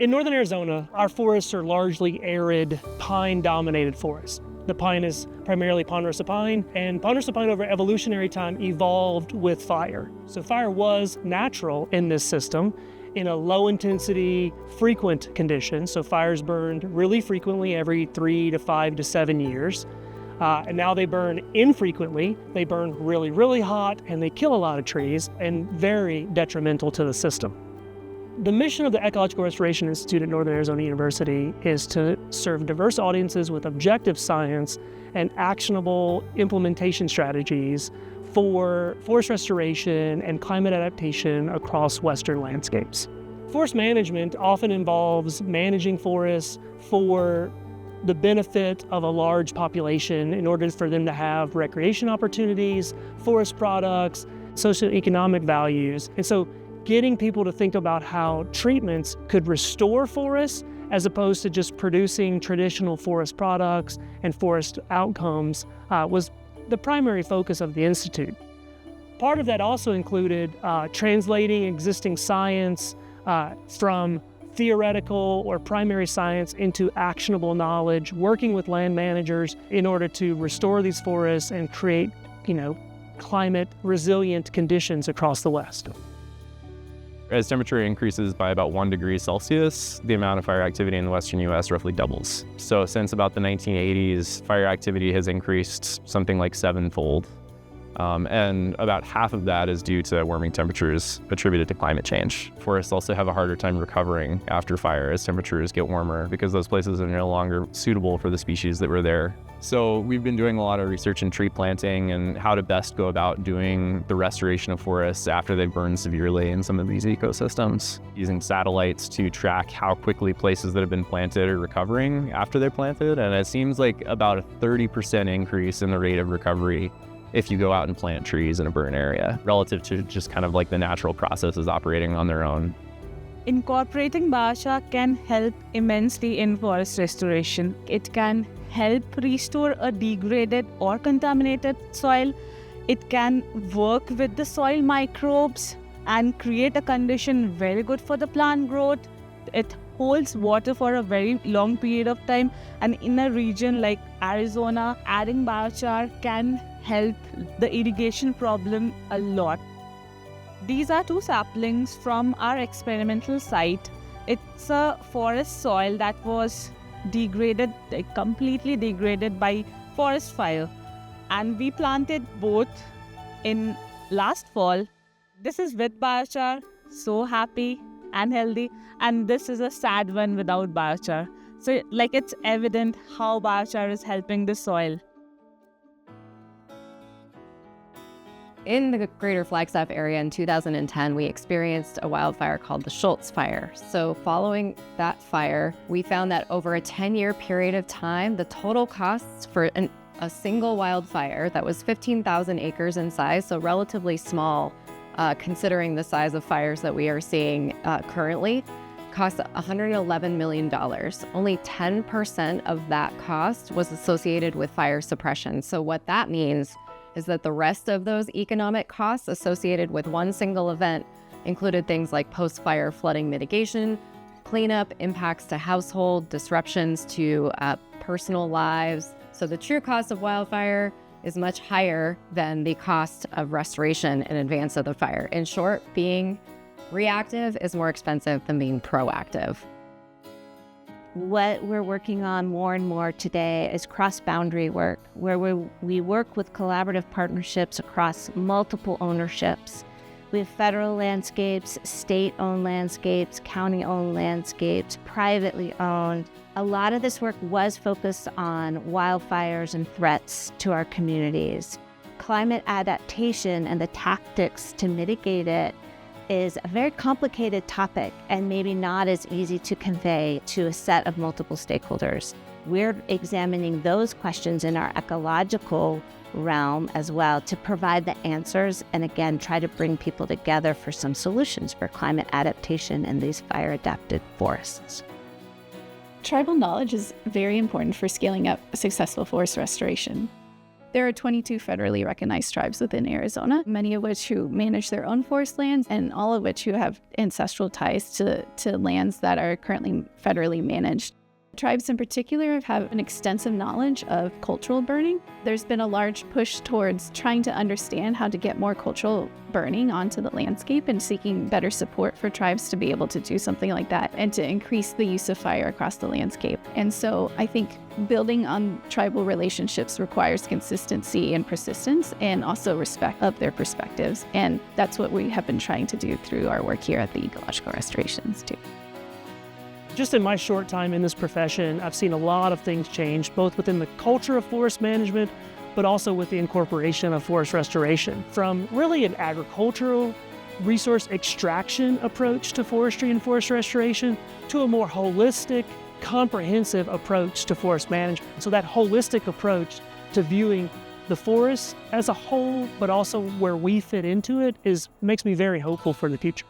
In northern Arizona, our forests are largely arid, pine-dominated forests. The pine is primarily ponderosa pine, and ponderosa pine over evolutionary time evolved with fire. So fire was natural in this system in a low-intensity, frequent condition. So fires burned really frequently every 3 to 5 to 7 years. And now they burn infrequently. They burn really, really hot, and they kill a lot of trees and very detrimental to the system. The mission of the Ecological Restoration Institute at Northern Arizona University is to serve diverse audiences with objective science and actionable implementation strategies for forest restoration and climate adaptation across Western landscapes. Forest management often involves managing forests for the benefit of a large population in order for them to have recreation opportunities, forest products, socioeconomic values. And so getting people to think about how treatments could restore forests as opposed to just producing traditional forest products and forest outcomes was the primary focus of the Institute. Part of that also included translating existing science from theoretical or primary science into actionable knowledge, working with land managers in order to restore these forests and create, climate resilient conditions across the West. As temperature increases by about 1 degree Celsius, the amount of fire activity in the western U.S. roughly doubles. So since about the 1980s, fire activity has increased something like 7-fold. And about half of that is due to warming temperatures attributed to climate change. Forests also have a harder time recovering after fire as temperatures get warmer because those places are no longer suitable for the species that were there. So we've been doing a lot of research in tree planting and how to best go about doing the restoration of forests after they've burned severely in some of these ecosystems, using satellites to track how quickly places that have been planted are recovering after they're planted. And it seems like about a 30% increase in the rate of recovery if you go out and plant trees in a burn area, relative to just kind of like the natural processes operating on their own. Incorporating biochar can help immensely in forest restoration. It can help restore a degraded or contaminated soil. It can work with the soil microbes and create a condition very good for the plant growth. It holds water for a very long period of time, and in a region like Arizona, adding biochar can help the irrigation problem a lot. These are 2 saplings from our experimental site. It's a forest soil that was degraded, completely degraded by forest fire. And we planted both in last fall. This is with biochar, so happy and healthy. And this is a sad one without biochar. So it's evident how biochar is helping the soil. In the greater Flagstaff area in 2010, we experienced a wildfire called the Schultz Fire. So following that fire, we found that over a 10-year period of time, the total costs for a single wildfire that was 15,000 acres in size, so relatively small considering the size of fires that we are seeing currently, cost $111 million. Only 10% of that cost was associated with fire suppression. So what that means is that the rest of those economic costs associated with one single event included things like post-fire flooding mitigation, cleanup, impacts to household, disruptions to personal lives. So the true cost of wildfire is much higher than the cost of restoration in advance of the fire. In short, being reactive is more expensive than being proactive. What we're working on more and more today is cross-boundary work, where we work with collaborative partnerships across multiple ownerships. We have federal landscapes, state-owned landscapes, county-owned landscapes, privately owned. A lot of this work was focused on wildfires and threats to our communities. Climate adaptation and the tactics to mitigate it is a very complicated topic and maybe not as easy to convey to a set of multiple stakeholders. We're examining those questions in our ecological realm as well to provide the answers and again try to bring people together for some solutions for climate adaptation in these fire-adapted forests. Tribal knowledge is very important for scaling up successful forest restoration. There are 22 federally recognized tribes within Arizona, many of which who manage their own forest lands and all of which who have ancestral ties to lands that are currently federally managed. Tribes in particular have an extensive knowledge of cultural burning. There's been a large push towards trying to understand how to get more cultural burning onto the landscape and seeking better support for tribes to be able to do something like that and to increase the use of fire across the landscape. And so I think building on tribal relationships requires consistency and persistence and also respect of their perspectives. And that's what we have been trying to do through our work here at the Ecological Restoration Institute. Just in my short time in this profession, I've seen a lot of things change, both within the culture of forest management, but also with the incorporation of forest restoration. From really an agricultural resource extraction approach to forestry and forest restoration to a more holistic, comprehensive approach to forest management. So that holistic approach to viewing the forest as a whole, but also where we fit into it, makes me very hopeful for the future.